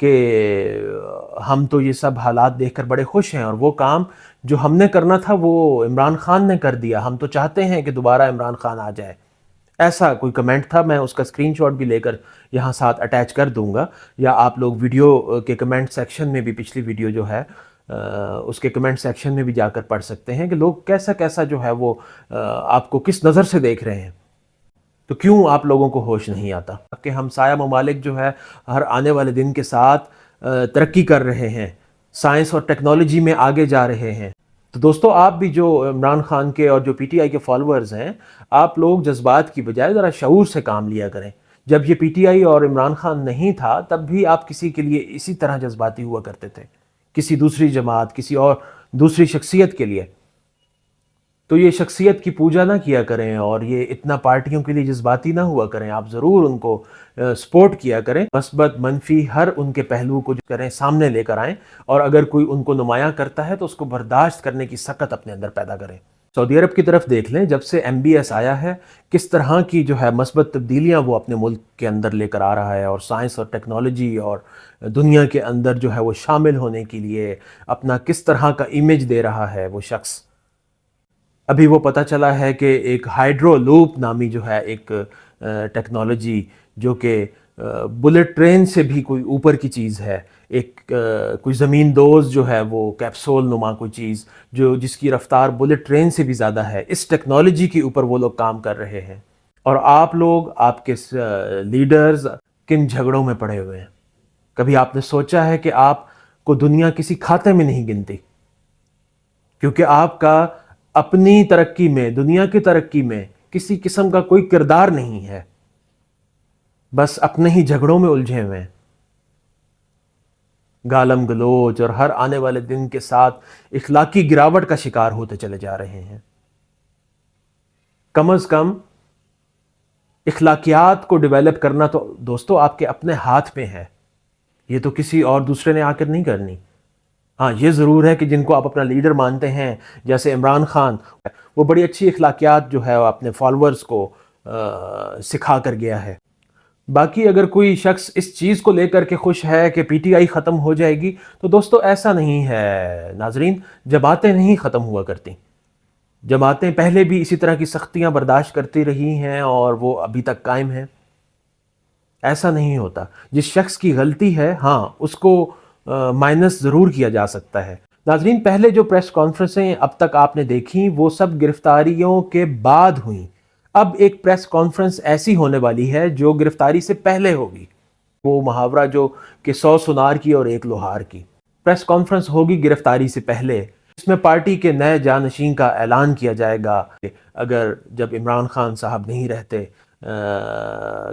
کہ ہم تو یہ سب حالات دیکھ کر بڑے خوش ہیں اور وہ کام جو ہم نے کرنا تھا وہ عمران خان نے کر دیا، ہم تو چاہتے ہیں کہ دوبارہ عمران خان آ جائے. ایسا کوئی کمنٹ تھا، میں اس کا اسکرین شاٹ بھی لے کر یہاں ساتھ اٹیچ کر دوں گا، یا آپ لوگ ویڈیو کے کمنٹ سیکشن میں بھی پچھلی ویڈیو جو ہے اس کے کمنٹ سیکشن میں بھی جا کر پڑھ سکتے ہیں کہ لوگ کیسا کیسا جو ہے وہ آپ کو کس نظر سے دیکھ رہے ہیں. تو کیوں آپ لوگوں کو ہوش نہیں آتا کہ ہمسایہ ممالک جو ہے ہر آنے والے دن کے ساتھ ترقی کر رہے ہیں، سائنس اور ٹیکنالوجی میں آگے جا رہے ہیں. تو دوستو آپ بھی جو عمران خان کے اور جو پی ٹی آئی کے فالورز ہیں، آپ لوگ جذبات کی بجائے ذرا شعور سے کام لیا کریں. جب یہ پی ٹی آئی اور عمران خان نہیں تھا تب بھی آپ کسی کے لیے اسی طرح جذباتی ہوا کرتے تھے، کسی دوسری جماعت، کسی اور دوسری شخصیت کے لیے. تو یہ شخصیت کی پوجا نہ کیا کریں اور یہ اتنا پارٹیوں کے لیے جذباتی نہ ہوا کریں. آپ ضرور ان کو سپورٹ کیا کریں، مثبت منفی ہر ان کے پہلو کو جو کریں سامنے لے کر آئیں، اور اگر کوئی ان کو نمایاں کرتا ہے تو اس کو برداشت کرنے کی سخت اپنے اندر پیدا کریں. سعودی عرب کی طرف دیکھ لیں، جب سے ایم بی ایس آیا ہے کس طرح کی جو ہے مثبت تبدیلیاں وہ اپنے ملک کے اندر لے کر آ رہا ہے، اور سائنس اور ٹیکنالوجی اور دنیا کے اندر جو ہے وہ شامل ہونے کے لیے اپنا کس طرح کا امیج دے رہا ہے وہ شخص. ابھی وہ پتہ چلا ہے کہ ایک ہائیڈرو لوپ نامی جو ہے ایک ٹیکنالوجی جو کہ بلٹ ٹرین سے بھی کوئی اوپر کی چیز ہے، ایک کوئی زمین دوز جو ہے وہ کیپسول نما کوئی چیز جو جس کی رفتار بلٹ ٹرین سے بھی زیادہ ہے، اس ٹیکنالوجی کے اوپر وہ لوگ کام کر رہے ہیں. اور آپ لوگ، آپ کے لیڈرز کن جھگڑوں میں پڑے ہوئے ہیں؟ کبھی آپ نے سوچا ہے کہ آپ کو دنیا کسی کھاتے میں نہیں گنتی؟ کیونکہ آپ کا اپنی ترقی میں، دنیا کی ترقی میں کسی قسم کا کوئی کردار نہیں ہے، بس اپنے ہی جھگڑوں میں الجھے ہوئے ہیں. گالم گلوچ اور ہر آنے والے دن کے ساتھ اخلاقی گراوٹ کا شکار ہوتے چلے جا رہے ہیں. کم از کم اخلاقیات کو ڈیولپ کرنا تو دوستو آپ کے اپنے ہاتھ میں ہے، یہ تو کسی اور دوسرے نے آ کر نہیں کرنی. ہاں یہ ضرور ہے کہ جن کو آپ اپنا لیڈر مانتے ہیں جیسے عمران خان، وہ بڑی اچھی اخلاقیات جو ہے وہ اپنے فالورز کو سکھا کر گیا ہے. باقی اگر کوئی شخص اس چیز کو لے کر کے خوش ہے کہ پی ٹی آئی ختم ہو جائے گی، تو دوستو ایسا نہیں ہے ناظرین. جماعتیں نہیں ختم ہوا کرتی، جماعتیں پہلے بھی اسی طرح کی سختیاں برداشت کرتی رہی ہیں اور وہ ابھی تک قائم ہیں. ایسا نہیں ہوتا. جس شخص کی غلطی ہے ہاں اس کو مائنس ضرور کیا جا سکتا ہے. ناظرین پہلے جو پریس کانفرنسیں اب تک آپ نے دیکھی وہ سب گرفتاریوں کے بعد ہوئیں. اب ایک پریس کانفرنس ایسی ہونے والی ہے جو گرفتاری سے پہلے ہوگی. وہ محاورہ جو کہ 100 سنار کی اور 1 لوہار کی. پریس کانفرنس ہوگی گرفتاری سے پہلے، اس میں پارٹی کے نئے جانشین کا اعلان کیا جائے گا. اگر جب عمران خان صاحب نہیں رہتے،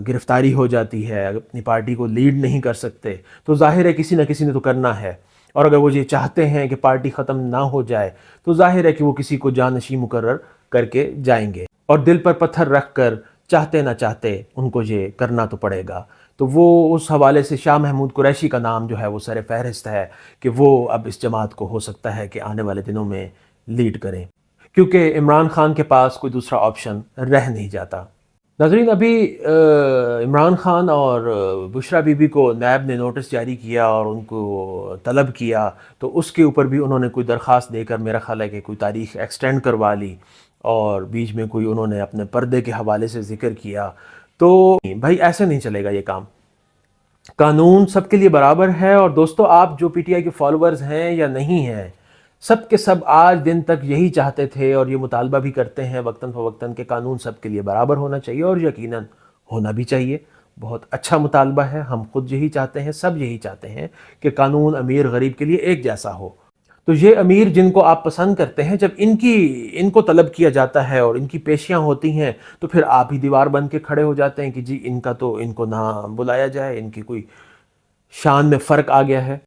گرفتاری ہو جاتی ہے، اپنی پارٹی کو لیڈ نہیں کر سکتے، تو ظاہر ہے کسی نہ کسی نے تو کرنا ہے. اور اگر وہ یہ چاہتے ہیں کہ پارٹی ختم نہ ہو جائے تو ظاہر ہے کہ وہ کسی کو جانشین مقرر کر کے جائیں گے، اور دل پر پتھر رکھ کر چاہتے نہ چاہتے ان کو یہ کرنا تو پڑے گا. تو وہ اس حوالے سے شاہ محمود قریشی کا نام جو ہے وہ سر فہرست ہے کہ وہ اب اس جماعت کو ہو سکتا ہے کہ آنے والے دنوں میں لیڈ کریں، کیونکہ عمران خان کے پاس کوئی دوسرا آپشن رہ نہیں جاتا. ناظرین ابھی عمران خان اور بشرا بی بی کو نیب نے نوٹس جاری کیا اور ان کو طلب کیا، تو اس کے اوپر بھی انہوں نے کوئی درخواست دے کر میرا خیال ہے کہ کوئی تاریخ ایکسٹینڈ کروا لی، اور بیچ میں کوئی انہوں نے اپنے پردے کے حوالے سے ذکر کیا. تو بھائی ایسے نہیں چلے گا یہ کام. قانون سب کے لیے برابر ہے. اور دوستو آپ جو پی ٹی آئی کے فالورز ہیں یا نہیں ہیں، سب کے سب آج دن تک یہی چاہتے تھے اور یہ مطالبہ بھی کرتے ہیں وقتاً فوقتاً کہ قانون سب کے لیے برابر ہونا چاہیے، اور یقیناً ہونا بھی چاہیے. بہت اچھا مطالبہ ہے، ہم خود یہی چاہتے ہیں، سب یہی چاہتے ہیں کہ قانون امیر غریب کے لیے ایک جیسا ہو. تو یہ امیر جن کو آپ پسند کرتے ہیں، جب ان کو طلب کیا جاتا ہے اور ان کی پیشیاں ہوتی ہیں تو پھر آپ ہی دیوار بن کے کھڑے ہو جاتے ہیں کہ جی ان کو نہ بلایا جائے، ان کی کوئی شان میں فرق آ گیا ہے.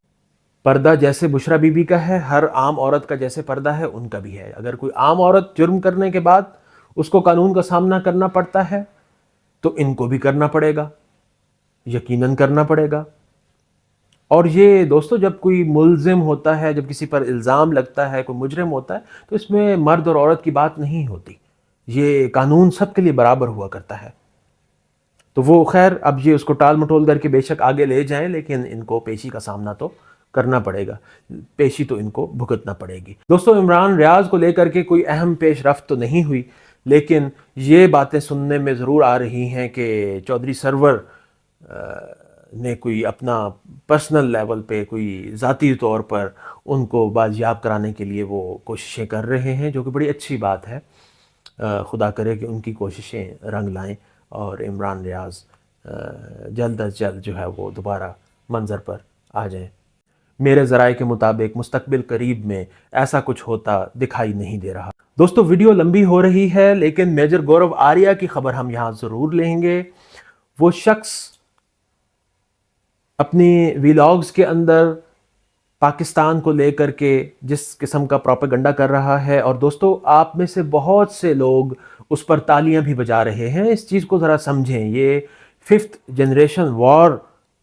پردہ جیسے بشرا بی بی کا ہے، ہر عام عورت کا جیسے پردہ ہے ان کا بھی ہے. اگر کوئی عام عورت جرم کرنے کے بعد اس کو قانون کا سامنا کرنا پڑتا ہے تو ان کو بھی کرنا پڑے گا، یقیناً کرنا پڑے گا. اور یہ دوستو جب کوئی ملزم ہوتا ہے، جب کسی پر الزام لگتا ہے، کوئی مجرم ہوتا ہے، تو اس میں مرد اور عورت کی بات نہیں ہوتی. یہ قانون سب کے لیے برابر ہوا کرتا ہے. تو وہ خیر اب یہ اس کو ٹال مٹول کر کے بے شک آگے لے جائیں، لیکن ان کو پیشی کا سامنا تو کرنا پڑے گا، پیشی تو ان کو بھگتنا پڑے گی۔ دوستو عمران ریاض کو لے کر کے کوئی اہم پیش رفت تو نہیں ہوئی، لیکن یہ باتیں سننے میں ضرور آ رہی ہیں کہ چودھری سرور نے کوئی اپنا پرسنل لیول پہ، کوئی ذاتی طور پر ان کو بازیاب کرانے کے لیے وہ کوششیں کر رہے ہیں، جو کہ بڑی اچھی بات ہے۔ خدا کرے کہ ان کی کوششیں رنگ لائیں اور عمران ریاض جلد از جلد جو ہے وہ دوبارہ منظر پر آ جائیں۔ میرے ذرائع کے مطابق مستقبل قریب میں ایسا کچھ ہوتا دکھائی نہیں دے رہا۔ دوستو ویڈیو لمبی ہو رہی ہے، لیکن میجر گورو آریہ کی خبر ہم یہاں ضرور لیں گے۔ وہ شخص اپنی ویلاگز کے اندر پاکستان کو لے کر کے جس قسم کا پروپیگنڈا کر رہا ہے، اور دوستو آپ میں سے بہت سے لوگ اس پر تالیاں بھی بجا رہے ہیں، اس چیز کو ذرا سمجھیں۔ یہ 5th جنریشن وار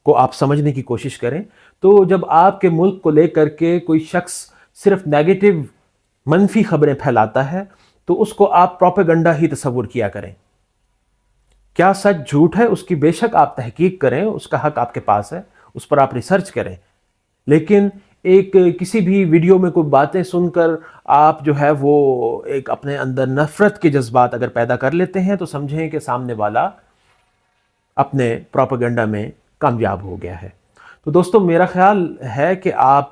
کو آپ سمجھنے کی کوشش کریں۔ تو جب آپ کے ملک کو لے کر کے کوئی شخص صرف نیگیٹو منفی خبریں پھیلاتا ہے تو اس کو آپ پروپیگنڈا ہی تصور کیا کریں۔ کیا سچ جھوٹ ہے اس کی بے شک آپ تحقیق کریں، اس کا حق آپ کے پاس ہے، اس پر آپ ریسرچ کریں، لیکن ایک کسی بھی ویڈیو میں کوئی باتیں سن کر آپ جو ہے وہ ایک اپنے اندر نفرت کے جذبات اگر پیدا کر لیتے ہیں تو سمجھیں کہ سامنے والا اپنے پروپیگنڈا میں کامیاب ہو گیا ہے۔ تو دوستو میرا خیال ہے کہ آپ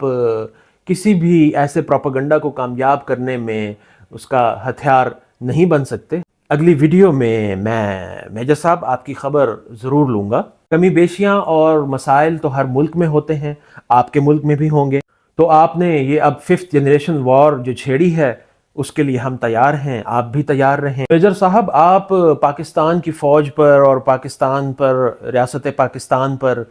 کسی بھی ایسے پروپیگنڈا کو کامیاب کرنے میں اس کا ہتھیار نہیں بن سکتے۔ اگلی ویڈیو میں میجر صاحب آپ کی خبر ضرور لوں گا۔ کمی بیشیاں اور مسائل تو ہر ملک میں ہوتے ہیں، آپ کے ملک میں بھی ہوں گے، تو آپ نے یہ اب 5th جنریشن وار جو چھیڑی ہے اس کے لیے ہم تیار ہیں، آپ بھی تیار رہیں۔ میجر صاحب آپ پاکستان کی فوج پر اور پاکستان پر، ریاست پاکستان پر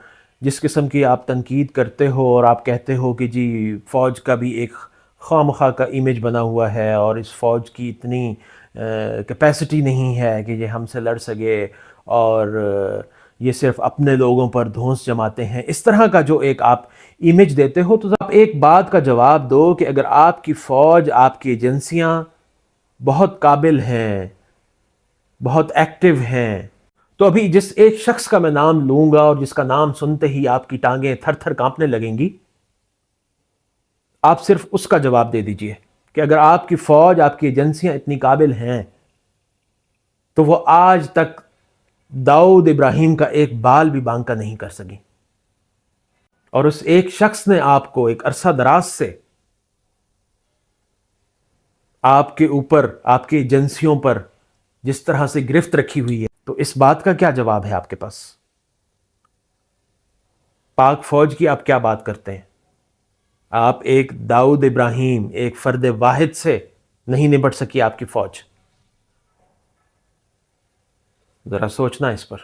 جس قسم کی آپ تنقید کرتے ہو اور آپ کہتے ہو کہ جی فوج کا بھی ایک خواہ مخواہ کا امیج بنا ہوا ہے اور اس فوج کی اتنی کیپیسٹی نہیں ہے کہ یہ ہم سے لڑ سکے اور یہ صرف اپنے لوگوں پر دھونس جماتے ہیں، اس طرح کا جو ایک آپ امیج دیتے ہو، تو آپ ایک بات کا جواب دو کہ اگر آپ کی فوج، آپ کی ایجنسیاں بہت قابل ہیں، بہت ایکٹیو ہیں، تو ابھی جس ایک شخص کا میں نام لوں گا اور جس کا نام سنتے ہی آپ کی ٹانگیں تھر تھر کانپنے لگیں گی، آپ صرف اس کا جواب دے دیجئے کہ اگر آپ کی فوج، آپ کی ایجنسیاں اتنی قابل ہیں تو وہ آج تک داؤد ابراہیم کا ایک بال بھی بانکا نہیں کر سکی، اور اس ایک شخص نے آپ کو ایک عرصہ دراز سے آپ کے اوپر، آپ کی ایجنسیوں پر جس طرح سے گرفت رکھی ہوئی ہے، تو اس بات کا کیا جواب ہے آپ کے پاس؟ پاک فوج کی آپ کیا بات کرتے ہیں؟ آپ ایک داؤد ابراہیم، ایک فرد واحد سے نہیں نبٹ سکی آپ کی فوج۔ ذرا سوچنا اس پر۔